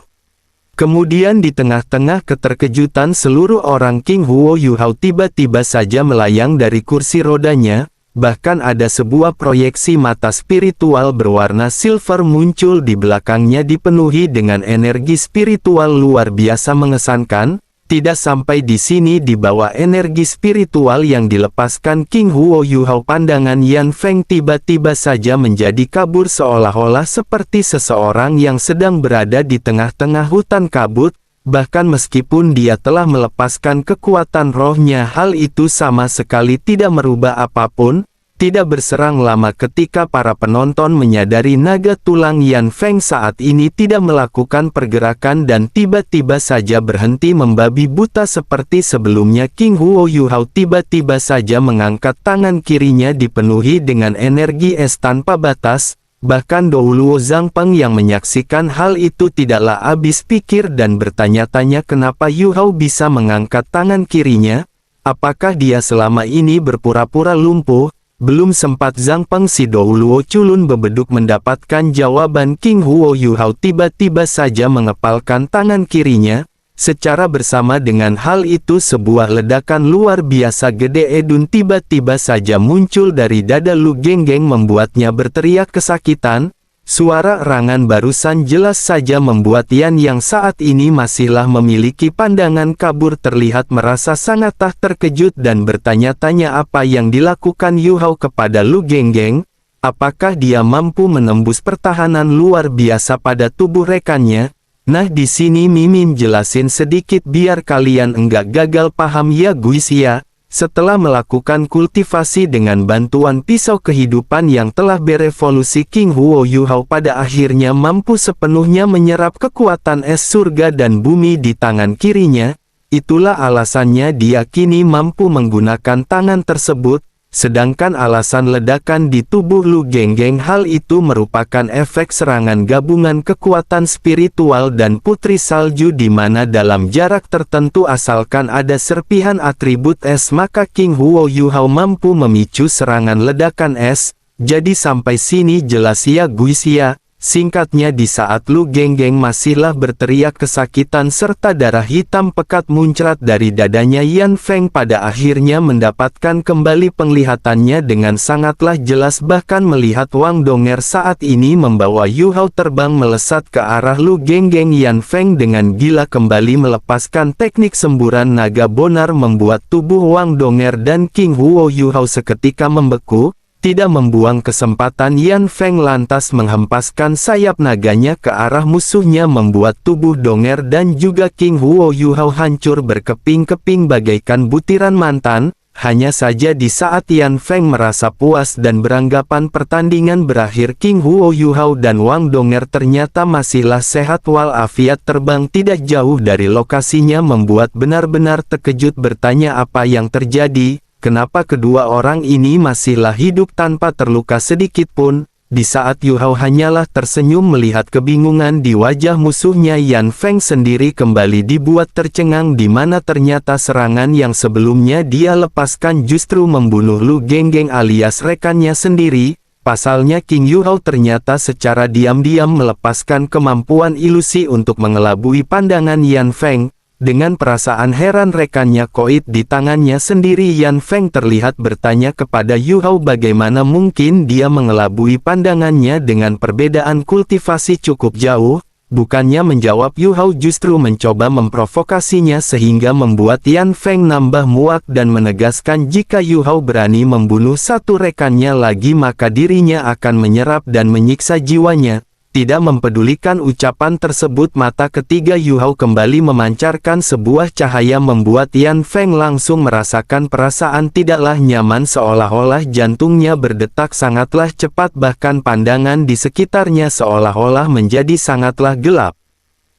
Kemudian di tengah-tengah keterkejutan seluruh orang, King Huo Yuhao tiba-tiba saja melayang dari kursi rodanya. Bahkan ada sebuah proyeksi mata spiritual berwarna silver muncul di belakangnya dipenuhi dengan energi spiritual luar biasa mengesankan. Tidak sampai di sini, di bawah energi spiritual yang dilepaskan King Huo Yuhao, pandangan Yan Feng tiba-tiba saja menjadi kabur seolah-olah seperti seseorang yang sedang berada di tengah-tengah hutan kabut. Bahkan meskipun dia telah melepaskan kekuatan rohnya, hal itu sama sekali tidak merubah apapun. Tidak berserang lama ketika para penonton menyadari naga tulang Yan Feng saat ini tidak melakukan pergerakan dan tiba-tiba saja berhenti membabi buta seperti sebelumnya. King Huo Yuhao tiba-tiba saja mengangkat tangan kirinya dipenuhi dengan energi es tanpa batas. Bahkan Dou Luo Zhangpeng yang menyaksikan hal itu tidaklah habis pikir dan bertanya-tanya kenapa Yuhao bisa mengangkat tangan kirinya. Apakah dia selama ini berpura-pura lumpuh? Belum sempat Zhangpeng si Dou Luo culun bebeduk mendapatkan jawaban, King Huo Yuhao tiba-tiba saja mengepalkan tangan kirinya. Secara bersama dengan hal itu sebuah ledakan luar biasa gede edun tiba-tiba saja muncul dari dada Lu Genggeng membuatnya berteriak kesakitan. Suara erangan barusan jelas saja membuat Yan yang saat ini masihlah memiliki pandangan kabur terlihat merasa sangat terkejut dan bertanya-tanya apa yang dilakukan Yuhao kepada Lu Genggeng. Apakah dia mampu menembus pertahanan luar biasa pada tubuh rekannya? Nah, di sini Mimin jelasin sedikit biar kalian enggak gagal paham ya guys ya. Setelah melakukan kultivasi dengan bantuan pisau kehidupan yang telah berevolusi, King Huo Yuhao pada akhirnya mampu sepenuhnya menyerap kekuatan es surga dan bumi di tangan kirinya. Itulah alasannya dia kini mampu menggunakan tangan tersebut. Sedangkan alasan ledakan di tubuh Lu Genggeng, hal itu merupakan efek serangan gabungan kekuatan spiritual dan putri salju di mana dalam jarak tertentu asalkan ada serpihan atribut es maka King Huo Yuhao mampu memicu serangan ledakan es. Jadi sampai sini jelas ya guys ya. Singkatnya, di saat Lu Genggeng masihlah berteriak kesakitan serta darah hitam pekat muncrat dari dadanya, Yan Feng pada akhirnya mendapatkan kembali penglihatannya dengan sangatlah jelas. Bahkan melihat Wang Donger saat ini membawa Yuhao terbang melesat ke arah Lu Genggeng, Yan Feng dengan gila kembali melepaskan teknik semburan naga bonar membuat tubuh Wang Donger dan King Huo Yuhao seketika membeku. Tidak membuang kesempatan, Yan Feng lantas menghempaskan sayap naganya ke arah musuhnya membuat tubuh Donger dan juga King Huo Yuhao hancur berkeping-keping bagaikan butiran mantan. Hanya saja di saat Yan Feng merasa puas dan beranggapan pertandingan berakhir, King Huo Yuhao dan Wang Donger ternyata masihlah sehat walafiat terbang tidak jauh dari lokasinya membuat benar-benar terkejut bertanya apa yang terjadi. Kenapa kedua orang ini masihlah hidup tanpa terluka sedikit pun? Di saat Yuhao hanyalah tersenyum melihat kebingungan di wajah musuhnya, Yan Feng sendiri kembali dibuat tercengang di mana ternyata serangan yang sebelumnya dia lepaskan justru membunuh Lu Genggeng alias rekannya sendiri. Pasalnya King Yuhao ternyata secara diam-diam melepaskan kemampuan ilusi untuk mengelabui pandangan Yan Feng. Dengan perasaan heran rekannya koit di tangannya sendiri, Yan Feng terlihat bertanya kepada Yuhao bagaimana mungkin dia mengelabui pandangannya dengan perbedaan kultivasi cukup jauh. Bukannya menjawab, Yuhao justru mencoba memprovokasinya sehingga membuat Yan Feng nambah muak dan menegaskan jika Yuhao berani membunuh satu rekannya lagi maka dirinya akan menyerap dan menyiksa jiwanya. Tidak mempedulikan ucapan tersebut, mata ketiga Yu Hao kembali memancarkan sebuah cahaya membuat Yan Feng langsung merasakan perasaan tidaklah nyaman, seolah-olah jantungnya berdetak sangatlah cepat, bahkan pandangan di sekitarnya seolah-olah menjadi sangatlah gelap.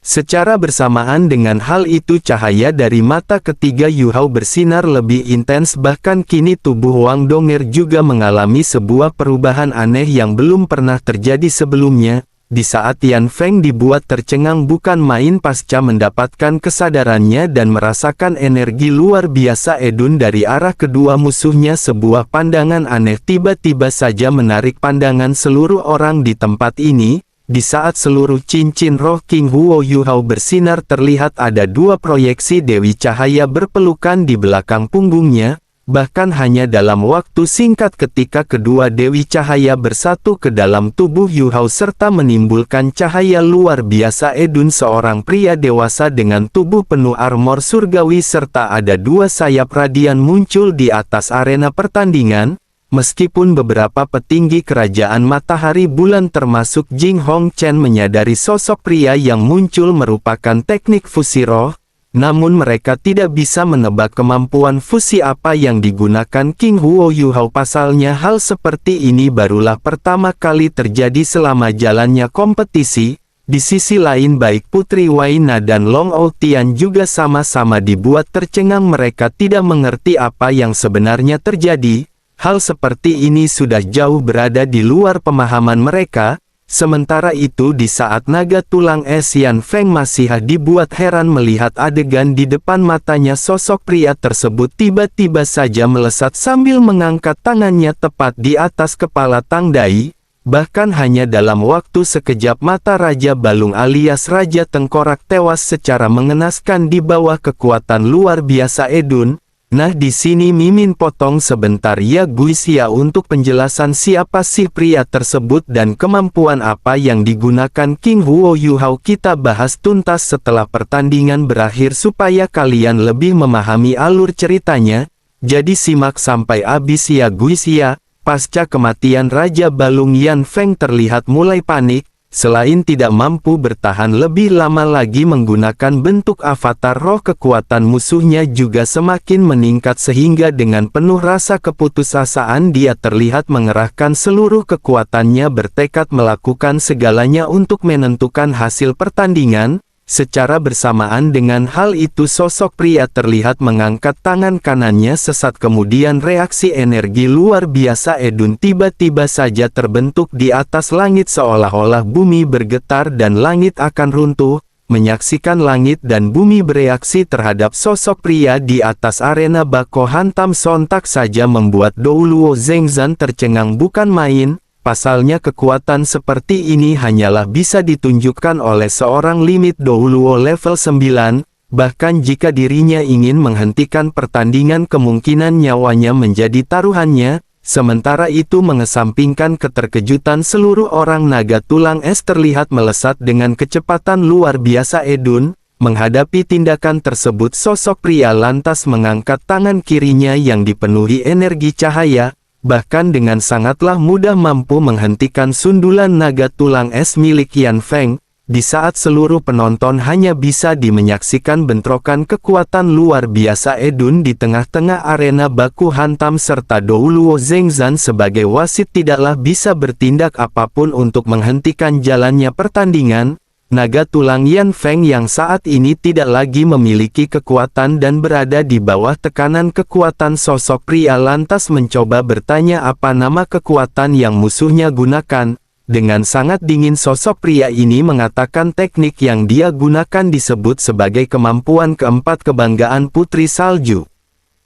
Secara bersamaan dengan hal itu, cahaya dari mata ketiga Yu Hao bersinar lebih intens, bahkan kini tubuh Wang Dong'er juga mengalami sebuah perubahan aneh yang belum pernah terjadi sebelumnya. Di saat Yan Feng dibuat tercengang bukan main pasca mendapatkan kesadarannya dan merasakan energi luar biasa edun dari arah kedua musuhnya, sebuah pandangan aneh tiba-tiba saja menarik pandangan seluruh orang di tempat ini. Di saat seluruh cincin roh King Huo Yu Hao bersinar, terlihat ada dua proyeksi Dewi Cahaya berpelukan di belakang punggungnya. Bahkan hanya dalam waktu singkat ketika kedua Dewi Cahaya bersatu ke dalam tubuh Yu Hao serta menimbulkan cahaya luar biasa edun, seorang pria dewasa dengan tubuh penuh armor surgawi serta ada dua sayap radian muncul di atas arena pertandingan. Meskipun beberapa petinggi kerajaan matahari bulan termasuk Jing Hongchen menyadari sosok pria yang muncul merupakan teknik fusi roh, namun mereka tidak bisa menebak kemampuan fusi apa yang digunakan King Huo Yu Hao. Pasalnya hal seperti ini barulah pertama kali terjadi selama jalannya kompetisi. Di sisi lain, baik Putri Waina dan Long Outian juga sama-sama dibuat tercengang, mereka tidak mengerti apa yang sebenarnya terjadi. Hal seperti ini sudah jauh berada di luar pemahaman mereka. Sementara itu, di saat naga tulang es Yan Feng masih dibuat heran melihat adegan di depan matanya, sosok pria tersebut tiba-tiba saja melesat sambil mengangkat tangannya tepat di atas kepala Tang Dai. Bahkan hanya dalam waktu sekejap mata Raja Balung alias Raja Tengkorak tewas secara mengenaskan di bawah kekuatan luar biasa edun. Nah, di sini Mimin potong sebentar ya guys ya untuk penjelasan siapa sih pria tersebut dan kemampuan apa yang digunakan King Huo Yu Hao. Kita bahas tuntas setelah pertandingan berakhir supaya kalian lebih memahami alur ceritanya. Jadi simak sampai habis ya guys ya. Pasca kematian Raja Balung, Yan Feng terlihat mulai panik. Selain tidak mampu bertahan lebih lama lagi menggunakan bentuk avatar roh, kekuatan musuhnya juga semakin meningkat sehingga dengan penuh rasa keputusasaan dia terlihat mengerahkan seluruh kekuatannya bertekad melakukan segalanya untuk menentukan hasil pertandingan. Secara bersamaan dengan hal itu, sosok pria terlihat mengangkat tangan kanannya sesaat kemudian reaksi energi luar biasa edun tiba-tiba saja terbentuk di atas langit seolah-olah bumi bergetar dan langit akan runtuh. Menyaksikan langit dan bumi bereaksi terhadap sosok pria di atas arena baku hantam sontak saja membuat Douluo Zengzan tercengang bukan main. Pasalnya kekuatan seperti ini hanyalah bisa ditunjukkan oleh seorang limit Douluo level 9, bahkan jika dirinya ingin menghentikan pertandingan kemungkinan nyawanya menjadi taruhannya. Sementara itu, mengesampingkan keterkejutan seluruh orang, naga tulang es terlihat melesat dengan kecepatan luar biasa edun. Menghadapi tindakan tersebut, sosok pria lantas mengangkat tangan kirinya yang dipenuhi energi cahaya. Bahkan dengan sangatlah mudah mampu menghentikan sundulan naga tulang es milik Yan Feng. Di saat seluruh penonton hanya bisa menyaksikan bentrokan kekuatan luar biasa edun di tengah-tengah arena baku hantam serta Douluo Zengzan sebagai wasit tidaklah bisa bertindak apapun untuk menghentikan jalannya pertandingan. Naga tulang Yan Feng yang saat ini tidak lagi memiliki kekuatan dan berada di bawah tekanan kekuatan sosok pria lantas mencoba bertanya apa nama kekuatan yang musuhnya gunakan. Dengan sangat dingin sosok pria ini mengatakan teknik yang dia gunakan disebut sebagai kemampuan keempat kebanggaan Putri Salju.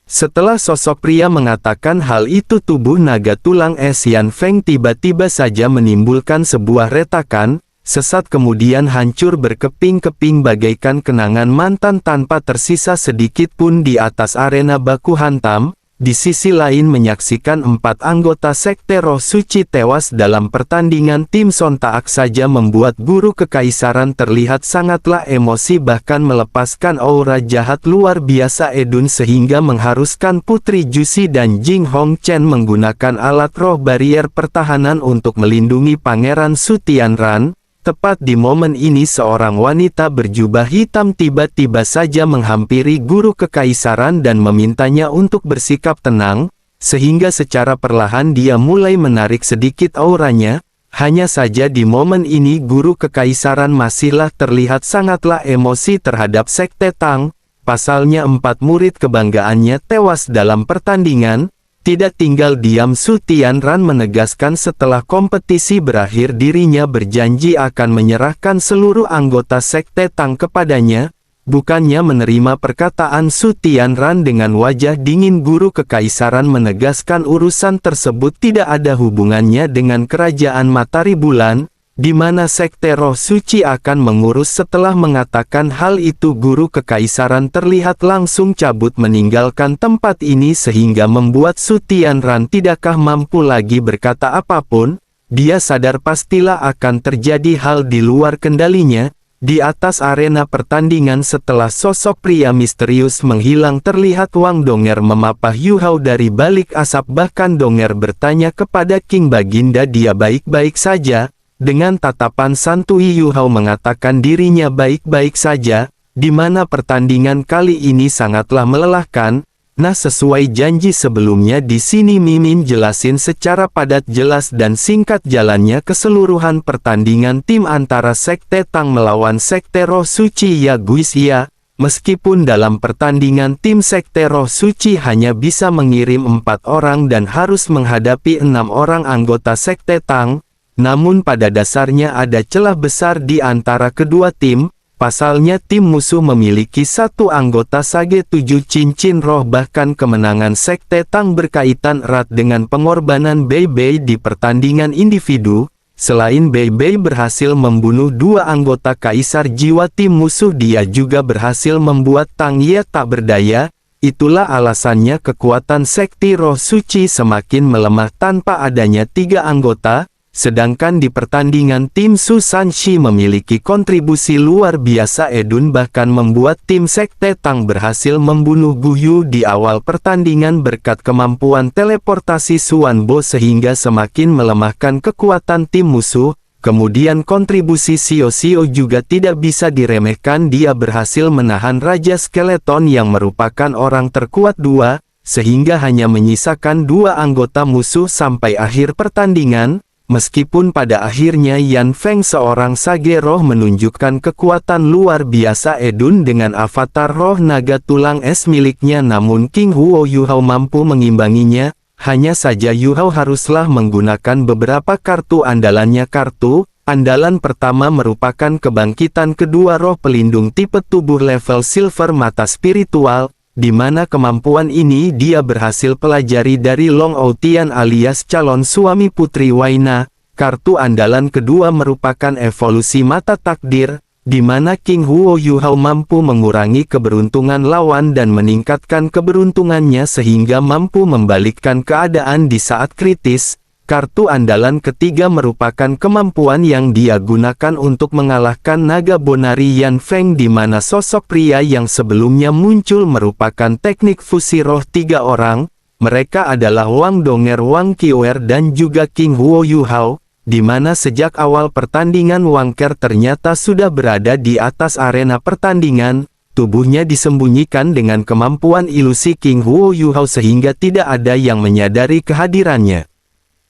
Setelah sosok pria mengatakan hal itu, tubuh naga tulang es Yan Feng tiba-tiba saja menimbulkan sebuah retakan. Sesaat kemudian hancur berkeping-keping bagaikan kenangan mantan tanpa tersisa sedikit pun di atas arena baku hantam. Di sisi lain, menyaksikan 4 anggota Sekte Roh Suci tewas dalam pertandingan tim Sontaak saja membuat guru kekaisaran terlihat sangatlah emosi bahkan melepaskan aura jahat luar biasa edun sehingga mengharuskan Putri Jusi dan Jing Hongchen menggunakan alat roh barier pertahanan untuk melindungi Pangeran Su Tianran. Tepat di momen ini seorang wanita berjubah hitam tiba-tiba saja menghampiri guru kekaisaran dan memintanya untuk bersikap tenang, sehingga secara perlahan dia mulai menarik sedikit auranya. Hanya saja di momen ini guru kekaisaran masihlah terlihat sangatlah emosi terhadap Sekte Tang. Pasalnya 4 murid kebanggaannya tewas dalam pertandingan. Tidak tinggal diam, Su Tianran menegaskan setelah kompetisi berakhir dirinya berjanji akan menyerahkan seluruh anggota Sekte Tang kepadanya. Bukannya menerima perkataan Su Tianran dengan wajah dingin, guru kekaisaran menegaskan urusan tersebut tidak ada hubungannya dengan kerajaan Matahari Bulan, di mana Sekte Roh Suci akan mengurus. Setelah mengatakan hal itu guru kekaisaran terlihat langsung cabut meninggalkan tempat ini sehingga membuat Su Tianran tidakkah mampu lagi berkata apapun. Dia sadar pastilah akan terjadi hal di luar kendalinya. Di atas arena pertandingan setelah sosok pria misterius menghilang terlihat Wang Donger memapah Yu Hao dari balik asap, bahkan Donger bertanya kepada King Baginda dia baik-baik saja. Dengan tatapan santuy Yu Hao mengatakan dirinya baik-baik saja, di mana pertandingan kali ini sangatlah melelahkan. Nah, sesuai janji sebelumnya di sini Mimin jelasin secara padat, jelas dan singkat jalannya keseluruhan pertandingan tim antara Sekte Tang melawan Sekte Roh Suci Ya Guisia. Meskipun dalam pertandingan tim Sekte Roh Suci hanya bisa mengirim 4 orang dan harus menghadapi 6 orang anggota Sekte Tang, namun pada dasarnya ada celah besar di antara kedua tim. Pasalnya tim musuh memiliki 1 anggota Sage 7 cincin roh, bahkan kemenangan Sekte Tang berkaitan erat dengan pengorbanan Bei Bei di pertandingan individu. Selain Bei Bei berhasil membunuh 2 anggota kaisar jiwa tim musuh, dia juga berhasil membuat Tang Ye tak berdaya. Itulah alasannya kekuatan Sekti Roh Suci semakin melemah tanpa adanya 3 anggota. Sedangkan di pertandingan tim Su Sanshi memiliki kontribusi luar biasa. Edun bahkan membuat tim Sekte Tang berhasil membunuh Gu Yu di awal pertandingan berkat kemampuan teleportasi Suan Bo sehingga semakin melemahkan kekuatan tim musuh. Kemudian kontribusi Xiao Xiao juga tidak bisa diremehkan, dia berhasil menahan Raja Skeleton yang merupakan orang terkuat 2, sehingga hanya menyisakan 2 anggota musuh sampai akhir pertandingan. Meskipun pada akhirnya Yan Feng seorang sage roh menunjukkan kekuatan luar biasa Edun dengan avatar roh naga tulang es miliknya, namun King Huo Yu Hao mampu mengimbanginya. Hanya saja Yu Hao haruslah menggunakan beberapa kartu andalannya. Kartu andalan pertama merupakan kebangkitan kedua roh pelindung tipe tubuh level silver mata spiritual, di mana kemampuan ini dia berhasil pelajari dari Long Outian alias calon suami Putri Waina. Kartu andalan kedua merupakan evolusi mata takdir, di mana King Huo Yu Hao mampu mengurangi keberuntungan lawan dan meningkatkan keberuntungannya sehingga mampu membalikkan keadaan di saat kritis. Kartu andalan ketiga merupakan kemampuan yang dia gunakan untuk mengalahkan naga bonari Yan Feng, di mana sosok pria yang sebelumnya muncul merupakan teknik fusi roh 3 orang. Mereka adalah Wang Donger, Wang Qiuer dan juga King Huo Yu Hao, di mana sejak awal pertandingan Wang Ker ternyata sudah berada di atas arena pertandingan. Tubuhnya disembunyikan dengan kemampuan ilusi King Huo Yu Hao sehingga tidak ada yang menyadari kehadirannya.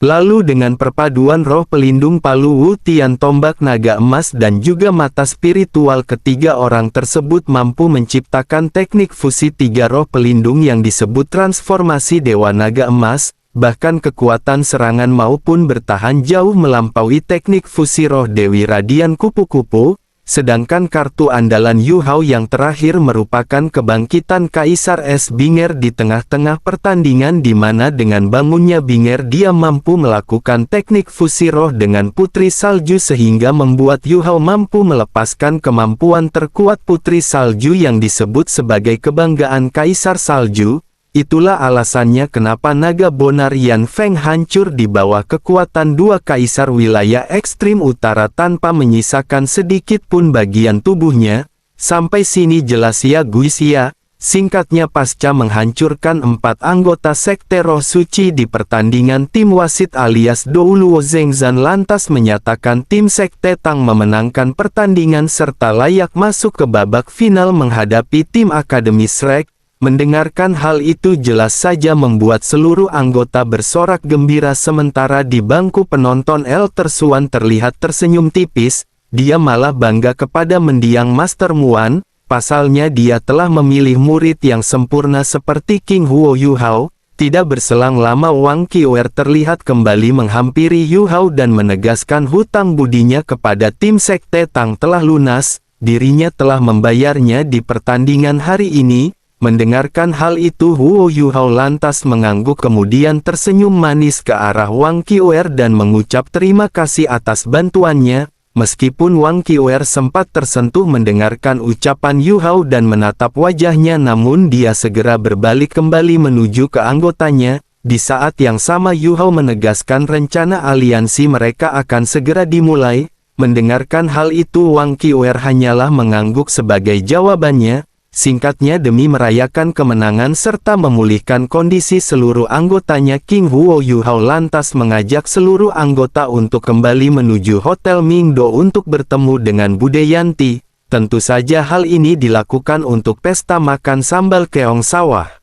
Lalu dengan perpaduan roh pelindung Palu Wu Tian, tombak naga emas dan juga mata spiritual, ketiga orang tersebut mampu menciptakan teknik fusi 3 roh pelindung yang disebut transformasi Dewa Naga Emas. Bahkan kekuatan serangan maupun bertahan jauh melampaui teknik fusi roh Dewi Radian Kupu-Kupu. Sedangkan kartu andalan Yu Hao yang terakhir merupakan kebangkitan Kaisar Es Binger di tengah-tengah pertandingan, di mana dengan bangunnya Binger dia mampu melakukan teknik fusi roh dengan Putri Salju sehingga membuat Yu Hao mampu melepaskan kemampuan terkuat Putri Salju yang disebut sebagai kebanggaan Kaisar Salju. Itulah alasannya kenapa naga bonar Yan Feng hancur di bawah kekuatan 2 kaisar wilayah ekstrim utara tanpa menyisakan sedikit pun bagian tubuhnya. Sampai sini jelas ya guys ya. Singkatnya, pasca menghancurkan 4 anggota Sekte Roh Suci di pertandingan, tim wasit alias Douluo Zhengzhan lantas menyatakan tim Sekte Tang memenangkan pertandingan serta layak masuk ke babak final menghadapi tim Akademi Shrek. Mendengarkan hal itu jelas saja membuat seluruh anggota bersorak gembira, sementara di bangku penonton Elder Swan terlihat tersenyum tipis. Dia malah bangga kepada mendiang Master Muan. Pasalnya dia telah memilih murid yang sempurna seperti King Huo Yuhao. Tidak berselang lama Wang Qiuer terlihat kembali menghampiri Yuhao dan menegaskan hutang budinya kepada tim Sekte Tang telah lunas. Dirinya telah membayarnya di pertandingan hari ini. Mendengarkan hal itu, Huo Yuhao lantas mengangguk kemudian tersenyum manis ke arah Wang Qiuer dan mengucap terima kasih atas bantuannya. Meskipun Wang Qiuer sempat tersentuh mendengarkan ucapan Yuhao dan menatap wajahnya, namun dia segera berbalik kembali menuju ke anggotanya. Di saat yang sama Yuhao menegaskan rencana aliansi mereka akan segera dimulai. Mendengarkan hal itu Wang Qiuer hanyalah mengangguk sebagai jawabannya. Singkatnya, demi merayakan kemenangan serta memulihkan kondisi seluruh anggotanya, King Huo Yuhao lantas mengajak seluruh anggota untuk kembali menuju Hotel Mingdo untuk bertemu dengan Bude Yanti. Tentu saja hal ini dilakukan untuk pesta makan sambal keong sawah.